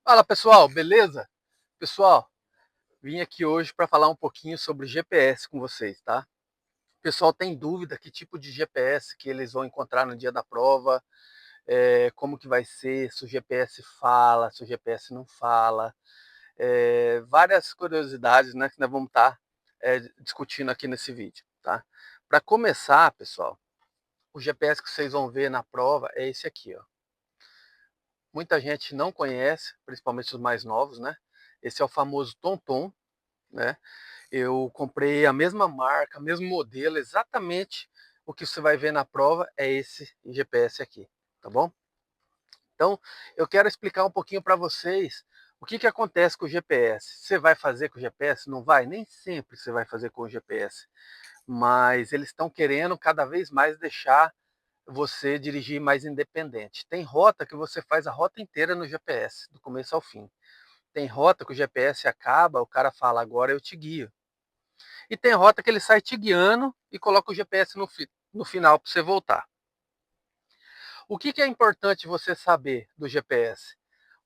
Fala pessoal, beleza? Pessoal, vim aqui hoje para falar um pouquinho sobre GPS com vocês, tá? O pessoal tem dúvida que tipo de GPS que eles vão encontrar no dia da prova, como que vai ser, se o GPS fala, se o GPS não fala, várias curiosidades, né, que nós vamos estar discutindo aqui nesse vídeo, tá? Para começar, pessoal, o GPS que vocês vão ver na prova é esse aqui, ó. Muita gente não conhece, principalmente os mais novos, né? Esse é o famoso TomTom, né? Eu comprei a mesma marca, mesmo modelo, exatamente o que você vai ver na prova é esse GPS aqui, tá bom? Então, eu quero explicar um pouquinho para vocês o que acontece com o GPS. Você vai fazer com o GPS? Não vai? Nem sempre você vai fazer com o GPS, mas eles estão querendo cada vez mais deixar você dirigir mais independente. Tem rota que você faz a rota inteira no GPS, do começo ao fim. Tem rota que o GPS acaba, o cara fala, agora eu te guio. E tem rota que ele sai te guiando e coloca o GPS no final para você voltar. O que é importante você saber do GPS?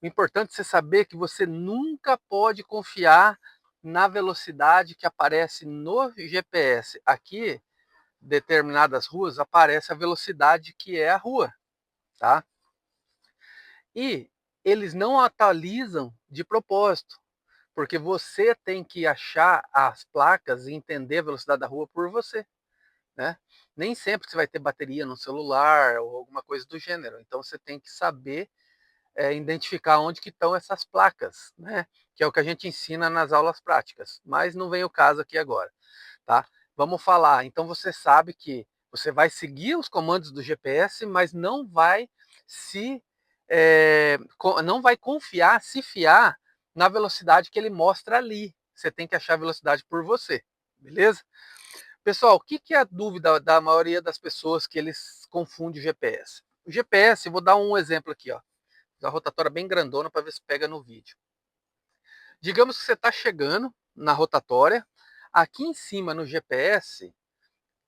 O importante é você saber que você nunca pode confiar na velocidade que aparece no GPS. Aqui, determinadas ruas, aparece a velocidade que é a rua, tá? E eles não atualizam de propósito, porque você tem que achar as placas e entender a velocidade da rua por você, né? Nem sempre você vai ter bateria no celular ou alguma coisa do gênero, então você tem que saber identificar onde que estão essas placas, né? Que é o que a gente ensina nas aulas práticas, mas não vem o caso aqui agora, tá? Vamos falar, então você sabe que você vai seguir os comandos do GPS, mas não vai se não vai confiar, se fiar na velocidade que ele mostra ali. Você tem que achar a velocidade por você, beleza? Pessoal, o que é a dúvida da maioria das pessoas que eles confundem o GPS? O GPS, vou dar um exemplo aqui, ó, da rotatória bem grandona para ver se pega no vídeo. Digamos que você está chegando na rotatória, aqui em cima no GPS,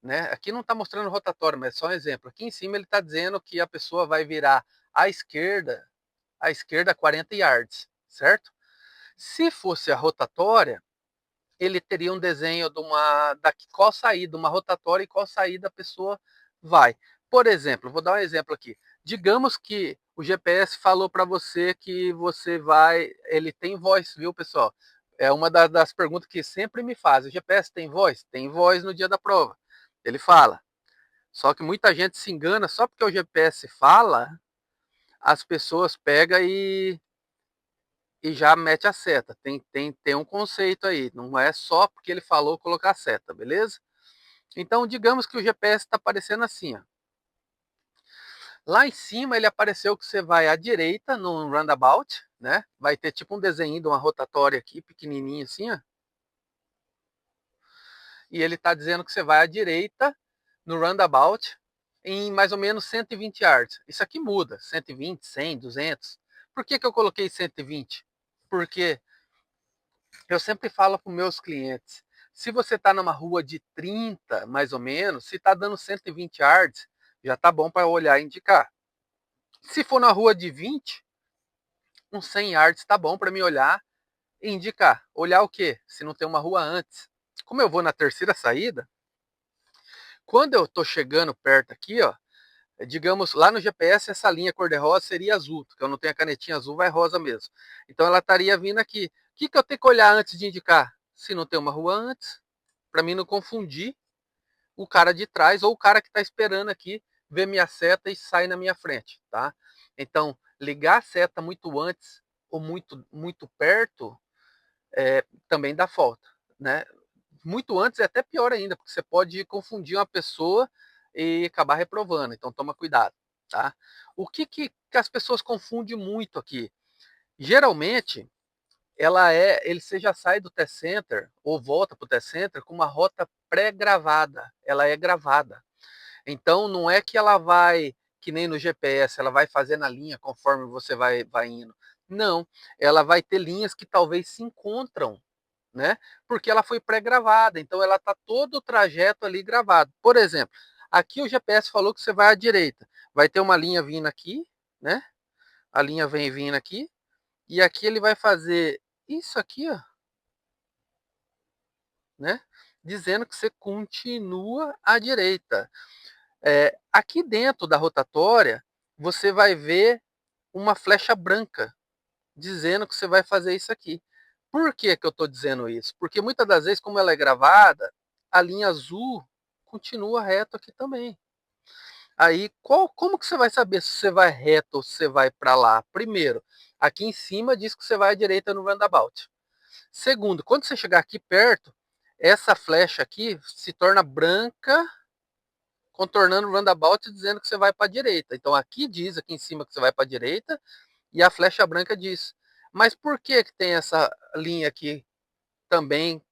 né? Aqui não está mostrando rotatória, mas é só um exemplo. Aqui em cima ele está dizendo que a pessoa vai virar à esquerda 40 yards, certo? Se fosse a rotatória, ele teria um desenho de qual saída, uma rotatória e qual saída a pessoa vai. Por exemplo, vou dar um exemplo aqui. Digamos que o GPS falou para você que você vai, ele tem voz, viu, pessoal? É uma das perguntas que sempre me fazem. O GPS tem voz? Tem voz no dia da prova. Ele fala. Só que muita gente se engana só porque o GPS fala, as pessoas pegam e já mete a seta. Tem um conceito aí, não é só porque ele falou colocar a seta, beleza? Então, digamos que o GPS está aparecendo assim, ó. Lá em cima ele apareceu que você vai à direita no roundabout, né? Vai ter tipo um desenho de uma rotatória aqui, pequenininho assim, ó. E ele está dizendo que você vai à direita no roundabout em mais ou menos 120 yards. Isso aqui muda, 120, 100, 200. Por que eu coloquei 120? Porque eu sempre falo para os meus clientes, se você está numa rua de 30, mais ou menos, se está dando 120 yards, já está bom para olhar e indicar. Se for na rua de 20, uns 100 yards está bom para me olhar e indicar. Olhar o quê? Se não tem uma rua antes. Como eu vou na terceira saída, quando eu estou chegando perto aqui, ó, digamos, lá no GPS essa linha cor-de-rosa seria azul, porque eu não tenho a canetinha azul, vai rosa mesmo. Então ela estaria vindo aqui. O que eu tenho que olhar antes de indicar? Se não tem uma rua antes, para mim não confundir o cara de trás ou o cara que está esperando aqui ver minha seta e sai na minha frente, tá? Então, ligar a seta muito antes ou muito perto também dá falta, né? Muito antes é até pior ainda, porque você pode confundir uma pessoa e acabar reprovando, então toma cuidado, tá? O que as pessoas confundem muito aqui? Geralmente, você já sai do test center ou volta para o test center com uma rota pré-gravada, ela é gravada. Então não é que ela vai, que nem no GPS, ela vai fazer na linha conforme você vai indo. Não, ela vai ter linhas que talvez se encontram, né? Porque ela foi pré-gravada, então ela está todo o trajeto ali gravado. Por exemplo, aqui o GPS falou que você vai à direita, vai ter uma linha vindo aqui, né? A linha vem vindo aqui, E aqui ele vai fazer isso aqui, ó, né? Dizendo que você continua à direita. Aqui dentro da rotatória, você vai ver uma flecha branca, dizendo que você vai fazer isso aqui. Por que que eu estou dizendo isso? Porque muitas das vezes, como ela é gravada, a linha azul continua reto aqui também. Aí, como que você vai saber se você vai reto ou se você vai para lá? Primeiro, aqui em cima diz que você vai à direita no roundabout. Segundo, quando você chegar aqui perto, essa flecha aqui se torna branca, contornando o roundabout, dizendo que você vai para a direita. Então aqui diz, aqui em cima, que você vai para a direita, e a flecha branca diz. Mas por que que tem essa linha aqui também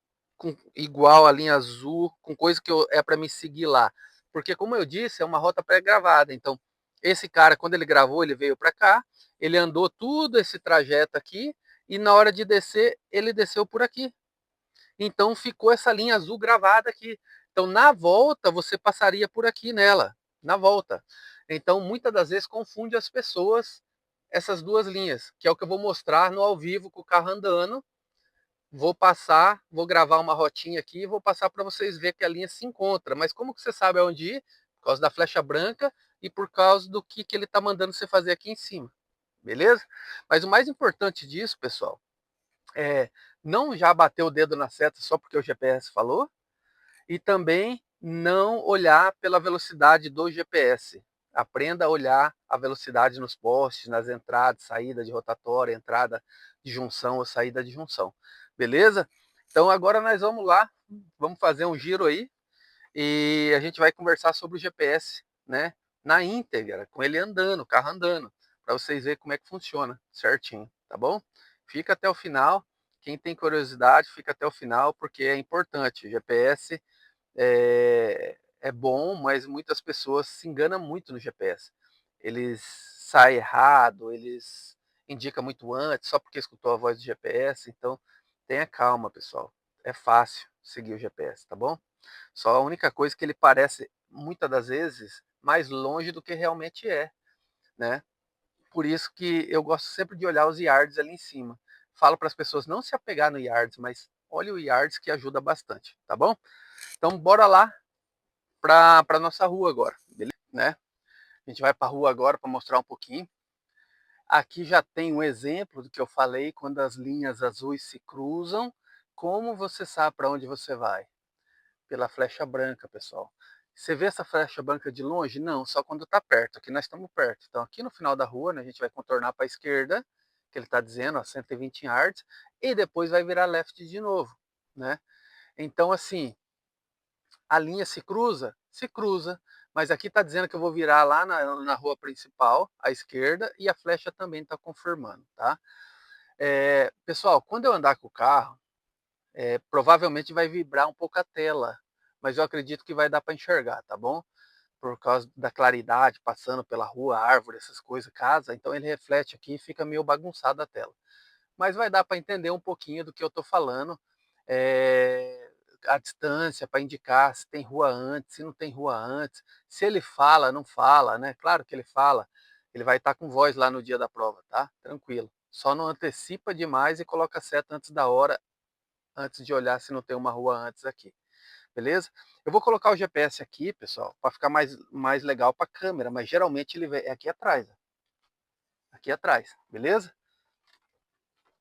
igual a linha azul, com coisa que é para me seguir lá? Porque, como eu disse, é uma rota pré-gravada. Então, esse cara, quando ele gravou, ele veio para cá, ele andou tudo esse trajeto aqui, e na hora de descer, ele desceu por aqui. Então, ficou essa linha azul gravada aqui. Então, na volta, você passaria por aqui nela, na volta. Então, muitas das vezes, confunde as pessoas essas duas linhas, que é o que eu vou mostrar no ao vivo com o carro andando. Vou passar, vou gravar uma rotinha aqui e vou passar para vocês verem que a linha se encontra. Mas como que você sabe aonde ir? Por causa da flecha branca e por causa do que ele está mandando você fazer aqui em cima. Beleza? Mas o mais importante disso, pessoal, é não já bater o dedo na seta só porque o GPS falou, e também não olhar pela velocidade do GPS. Aprenda a olhar a velocidade nos postes, nas entradas, saída de rotatória, entrada de junção ou saída de junção. Beleza? Então agora nós vamos lá, vamos fazer um giro aí e a gente vai conversar sobre o GPS, né? Na íntegra, com ele andando, o carro andando, para vocês verem como é que funciona certinho, tá bom? Fica até o final. Quem tem curiosidade, fica até o final, porque é importante. O GPS é bom, mas muitas pessoas se enganam muito no GPS. Eles saem errado, eles indicam muito antes, só porque escutou a voz do GPS. Então, tenha calma, pessoal. É fácil seguir o GPS, tá bom? Só a única coisa que ele parece, muitas das vezes, mais longe do que realmente é, né? Por isso que eu gosto sempre de olhar os yards ali em cima. Falo para as pessoas não se apegar no yards, mas olhe o yards que ajuda bastante, tá bom? Então, bora lá para a nossa rua agora, beleza? Né? A gente vai para a rua agora para mostrar um pouquinho. Aqui já tem um exemplo do que eu falei quando as linhas azuis se cruzam. Como você sabe para onde você vai? Pela flecha branca, pessoal. Você vê essa flecha branca de longe? Não, só quando está perto. Aqui nós estamos perto. Então, aqui no final da rua, né, a gente vai contornar para a esquerda, que ele está dizendo, ó, 120 yards, e depois vai virar left de novo, né? Então, assim, a linha se cruza, mas aqui está dizendo que eu vou virar lá na rua principal, à esquerda, e a flecha também está confirmando, tá? Pessoal, quando eu andar com o carro, provavelmente vai vibrar um pouco a tela, mas eu acredito que vai dar para enxergar, tá bom? Por causa da claridade, passando pela rua, árvore, essas coisas, casa, então ele reflete aqui e fica meio bagunçado a tela. Mas vai dar para entender um pouquinho do que eu estou falando, a distância para indicar se tem rua antes, se não tem rua antes, se ele fala, não fala, né? Claro que ele fala, ele vai estar com voz lá no dia da prova, tá? Tranquilo. Só não antecipa demais e coloca a seta antes da hora, antes de olhar se não tem uma rua antes aqui, beleza? Eu vou colocar o GPS aqui, pessoal, para ficar mais legal para a câmera, mas geralmente ele é aqui atrás, ó. Aqui atrás, beleza?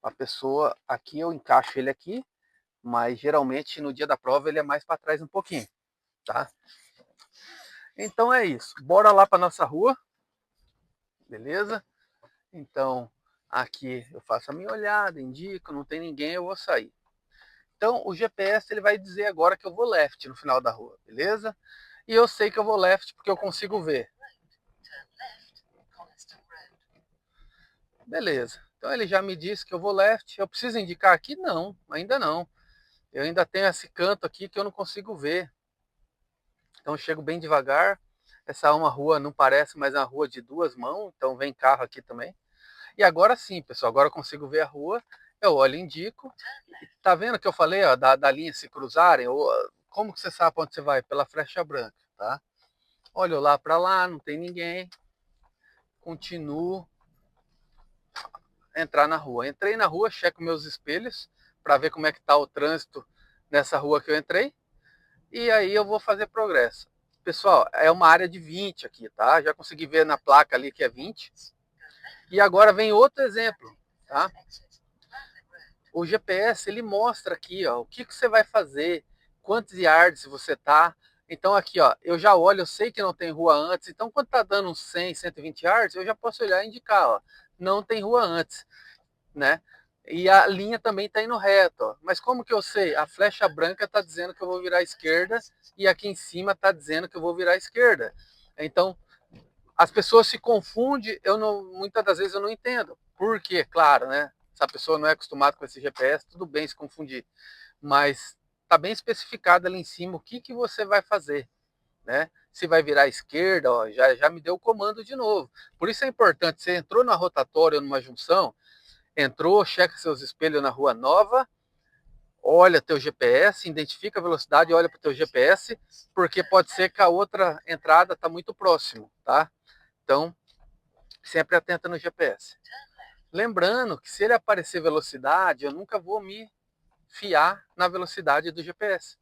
A pessoa, aqui eu encaixo ele aqui, mas geralmente no dia da prova ele é mais para trás um pouquinho, tá? Então é isso, bora lá para nossa rua, beleza? Então aqui eu faço a minha olhada, indico, não tem ninguém, eu vou sair. Então o GPS ele vai dizer agora que eu vou left no final da rua, beleza? E eu sei que eu vou left porque eu consigo ver. Beleza. Então ele já me disse que eu vou left. Eu preciso indicar aqui? Não, ainda não. Eu ainda tenho esse canto aqui que eu não consigo ver. Então eu chego bem devagar. Essa é uma rua, não parece, mas é uma rua de duas mãos. Então vem carro aqui também. E agora sim, pessoal. Agora eu consigo ver a rua. Eu olho e indico. Tá vendo que eu falei, ó, da linha se cruzarem? Ou, como que você sabe onde você vai? Pela flecha branca, tá? Olho lá para lá, não tem ninguém. Continuo entrar na rua. Entrei na rua, checo meus espelhos para ver como é que está o trânsito nessa rua que eu entrei. E aí eu vou fazer progresso. Pessoal, é uma área de 20 aqui, tá? Já consegui ver na placa ali que é 20. E agora vem outro exemplo, tá? O GPS, ele mostra aqui, ó, o que você vai fazer, quantos yards você tá. Então aqui, ó, eu já olho, eu sei que não tem rua antes. Então quando tá dando uns 100, 120 yards, eu já posso olhar e indicar, ó, não tem rua antes, né? E a linha também está indo reto, ó. Mas como que eu sei? A flecha branca está dizendo que eu vou virar à esquerda e aqui em cima está dizendo que eu vou virar à esquerda. Então, as pessoas se confundem, muitas das vezes eu não entendo. Por quê? Claro, né? Se a pessoa não é acostumada com esse GPS, tudo bem se confundir. Mas está bem especificado ali em cima o que você vai fazer, né? Se vai virar à esquerda, ó, já me deu o comando de novo. Por isso é importante, você entrou na rotatória ou numa junção, entrou, checa seus espelhos na rua nova, olha teu GPS, identifica a velocidade, olha para o teu GPS, porque pode ser que a outra entrada está muito próximo, tá? Então, sempre atenta no GPS. Lembrando que se ele aparecer velocidade, eu nunca vou me fiar na velocidade do GPS.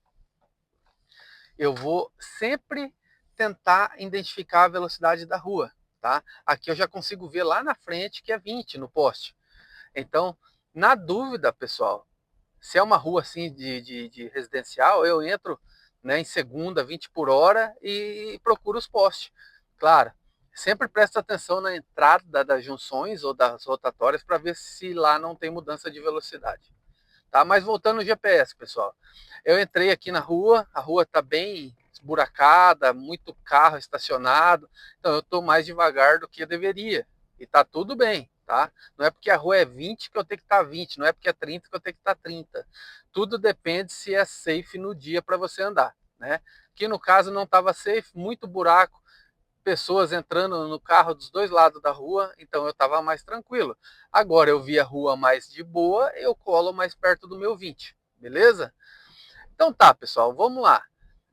Eu vou sempre tentar identificar a velocidade da rua, tá? Aqui eu já consigo ver lá na frente que é 20 no poste. Então, na dúvida, pessoal, se é uma rua assim de residencial, eu entro, né, em segunda, 20 por hora e procuro os postes. Claro, sempre presta atenção na entrada das junções ou das rotatórias para ver se lá não tem mudança de velocidade. Tá? Mas voltando no GPS, pessoal. Eu entrei aqui na rua, a rua está bem esburacada, muito carro estacionado, então eu estou mais devagar do que eu deveria. E tá tudo bem, tá? Não é porque a rua é 20 que eu tenho que estar 20, não é porque é 30 que eu tenho que estar 30. Tudo depende se é safe no dia para você andar, né? Aqui no caso não estava safe, muito buraco, pessoas entrando no carro dos dois lados da rua, então eu estava mais tranquilo. Agora eu vi a rua mais de boa, eu colo mais perto do meu 20, beleza? Então tá, pessoal, vamos lá.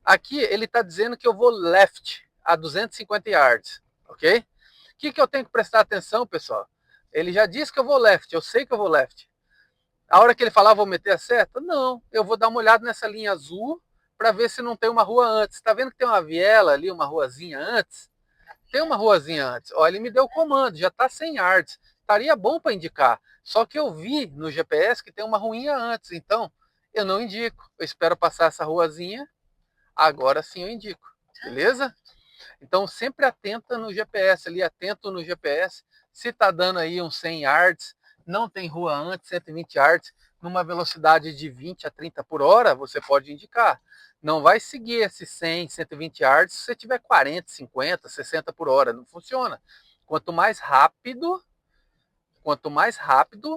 Aqui ele está dizendo que eu vou left a 250 yards, ok? O que eu tenho que prestar atenção, pessoal? Ele já disse que eu vou left, eu sei que eu vou left. A hora que ele falar, vou meter a seta? Não, eu vou dar uma olhada nessa linha azul para ver se não tem uma rua antes. Está vendo que tem uma viela ali, uma ruazinha antes? Tem uma ruazinha antes. Ó, ele me deu o comando, já está 100 yards. Estaria bom para indicar. Só que eu vi no GPS que tem uma ruinha antes, então eu não indico. Eu espero passar essa ruazinha, agora sim eu indico. Beleza? Então sempre atenta no GPS ali, atento no GPS. Se está dando aí uns 100 yards, não tem rua antes, 120 yards, numa velocidade de 20 a 30 por hora, você pode indicar. Não vai seguir esses 100, 120 yards se você tiver 40, 50, 60 por hora. Não funciona. Quanto mais rápido,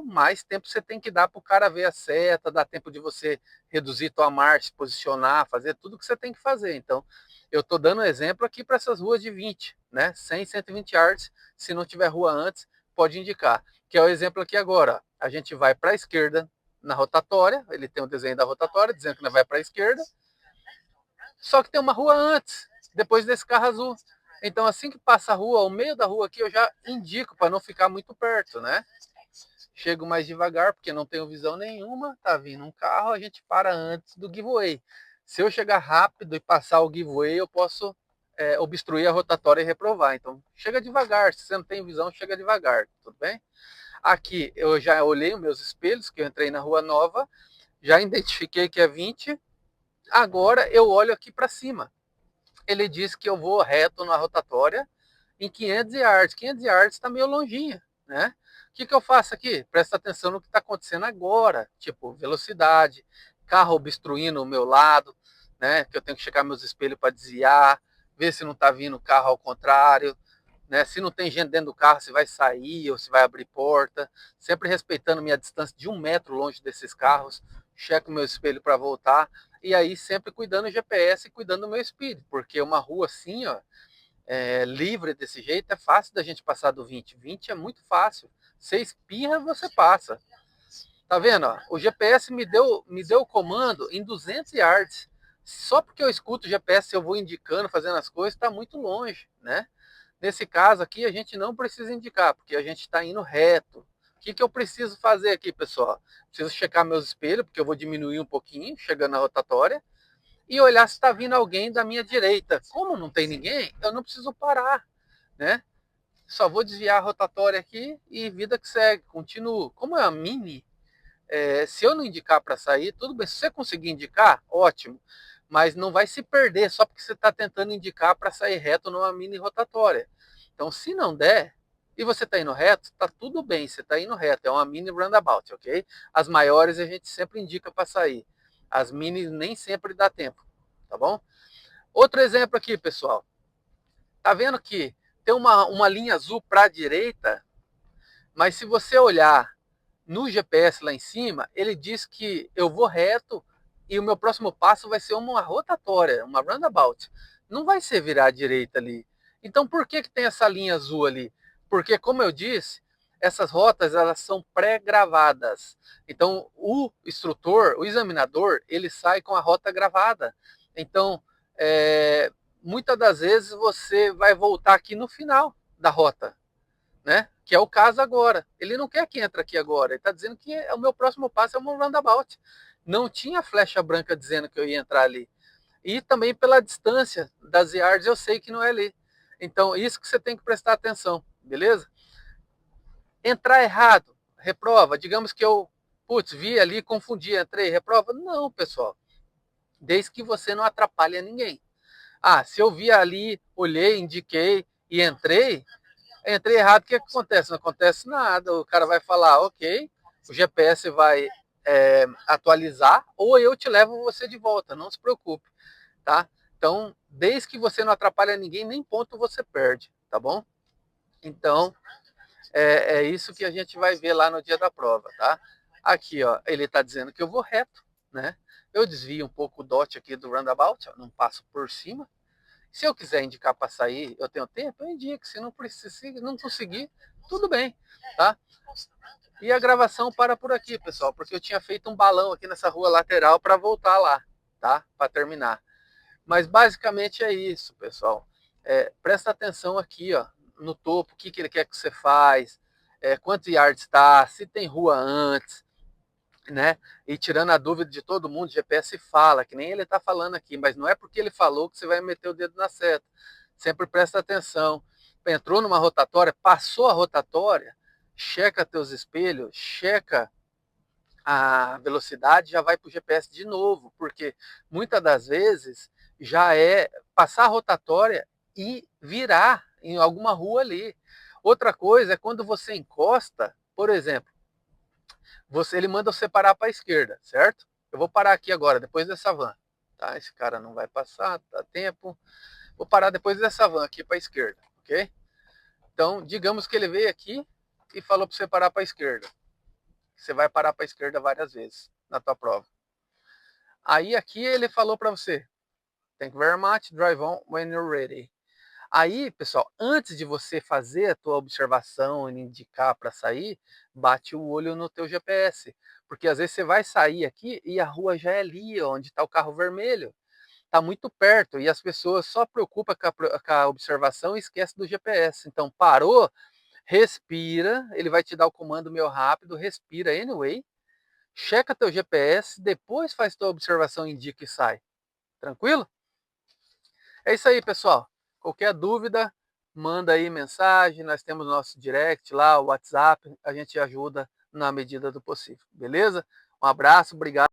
mais tempo você tem que dar para o cara ver a seta, dá tempo de você reduzir tua marcha, posicionar, fazer tudo que você tem que fazer. Então, eu estou dando um exemplo aqui para essas ruas de 20, né? 100, 120 yards. Se não tiver rua antes, pode indicar. Que é o exemplo aqui agora. A gente vai para a esquerda na rotatória, ele tem o desenho da rotatória, dizendo que vai para a esquerda, só que tem uma rua antes, depois desse carro azul. Então, assim que passa a rua, ao meio da rua aqui, eu já indico para não ficar muito perto, né? Chego mais devagar, porque não tenho visão nenhuma, tá vindo um carro, a gente para antes do giveaway. Se eu chegar rápido e passar o giveaway, eu posso obstruir a rotatória e reprovar. Então, chega devagar, se você não tem visão, chega devagar, tudo bem? Aqui, eu já olhei os meus espelhos, que eu entrei na rua nova, já identifiquei que é 20, agora eu olho aqui para cima. Ele diz que eu vou reto na rotatória em 500 yards. 500 yards está meio longinho, né? O que eu faço aqui? Presta atenção no que está acontecendo agora, tipo velocidade, carro obstruindo o meu lado, né? Que eu tenho que checar meus espelhos para desviar, ver se não está vindo carro ao contrário, né? Se não tem gente dentro do carro, se vai sair ou se vai abrir porta, sempre respeitando minha distância de 1 metro longe desses carros, checo meu espelho para voltar, e aí sempre cuidando do GPS e cuidando do meu espírito, porque uma rua assim, ó, livre desse jeito, é fácil da gente passar do 20. 20 é muito fácil. Você espirra, você passa. Tá vendo? Ó? O GPS me deu o comando em 200 yards. Só porque eu escuto o GPS, eu vou indicando, fazendo as coisas, está muito longe, né? Nesse caso aqui, a gente não precisa indicar, porque a gente está indo reto. O que eu preciso fazer aqui, pessoal? Preciso checar meus espelhos, porque eu vou diminuir um pouquinho, chegando na rotatória, e olhar se está vindo alguém da minha direita. Como não tem ninguém, eu não preciso parar, né? Só vou desviar a rotatória aqui e vida que segue, continuo. Como é uma mini, se eu não indicar para sair, tudo bem. Se você conseguir indicar, ótimo. Mas não vai se perder só porque você está tentando indicar para sair reto numa mini rotatória. Então, se não der, e você está indo reto, está tudo bem, você está indo reto. É uma mini roundabout, ok? As maiores a gente sempre indica para sair. As minis nem sempre dá tempo, tá bom? Outro exemplo aqui, pessoal. Tá vendo que tem uma linha azul para a direita, mas se você olhar no GPS lá em cima, ele diz que eu vou reto e o meu próximo passo vai ser uma rotatória, uma roundabout. Não vai ser virar à direita ali. Então por que tem essa linha azul ali? Porque, como eu disse, essas rotas elas são pré-gravadas. Então o instrutor, o examinador, ele sai com a rota gravada. Então, muitas das vezes você vai voltar aqui no final da rota, né? Que é o caso agora. Ele não quer que entre aqui agora. Ele está dizendo que o meu próximo passo é um roundabout. Não tinha flecha branca dizendo que eu ia entrar ali. E também pela distância das yards eu sei que não é ali. Então, isso que você tem que prestar atenção, beleza? Entrar errado, reprova. Digamos que eu, vi ali, confundi, entrei, reprova. Não, pessoal. Desde que você não atrapalhe ninguém. Ah, se eu vi ali, olhei, indiquei e entrei errado, o que acontece? Não acontece nada, o cara vai falar, ok, o GPS vai atualizar, ou eu te levo você de volta, não se preocupe, tá? Então, desde que você não atrapalha ninguém, nem ponto você perde, tá bom? Então, é isso que a gente vai ver lá no dia da prova, tá? Aqui, ó, ele está dizendo que eu vou reto, né? Eu desvio um pouco o dot aqui do roundabout, ó, não passo por cima. Se eu quiser indicar para sair, eu tenho tempo, eu indico. Se não precisar, não conseguir, tudo bem, tá? E a gravação para por aqui, pessoal, porque eu tinha feito um balão aqui nessa rua lateral para voltar lá, tá? Para terminar. Mas basicamente é isso, pessoal. Presta atenção aqui, ó, no topo, o que ele quer que você faz, quantos yards está, se tem rua antes, né? E tirando a dúvida de todo mundo, o GPS fala, que nem ele está falando aqui, mas não é porque ele falou que você vai meter o dedo na seta. Sempre presta atenção. Entrou numa rotatória, passou a rotatória, checa teus espelhos, checa a velocidade, já vai para o GPS de novo, porque muitas das vezes já é passar a rotatória e virar em alguma rua ali. Outra coisa é quando você encosta, por exemplo, ele manda você parar para a esquerda, certo? Eu vou parar aqui agora, depois dessa van. Tá? Esse cara não vai passar, dá tempo. Vou parar depois dessa van aqui para a esquerda, ok? Então, digamos que ele veio aqui e falou para você parar para a esquerda. Você vai parar para a esquerda várias vezes na tua prova. Aí aqui ele falou para você, thank you very much, drive on when you're ready. Aí, pessoal, antes de você fazer a tua observação e indicar para sair, bate o olho no teu GPS, porque às vezes você vai sair aqui e a rua já é ali, onde está o carro vermelho, está muito perto e as pessoas só preocupam com a observação e esquecem do GPS. Então, parou, respira, ele vai te dar o comando meio rápido, respira anyway, checa teu GPS, depois faz tua observação, indica e sai. Tranquilo? É isso aí, pessoal. Qualquer dúvida, manda aí mensagem. Nós temos nosso direct lá, o WhatsApp. A gente ajuda na medida do possível. Beleza? Um abraço, obrigado.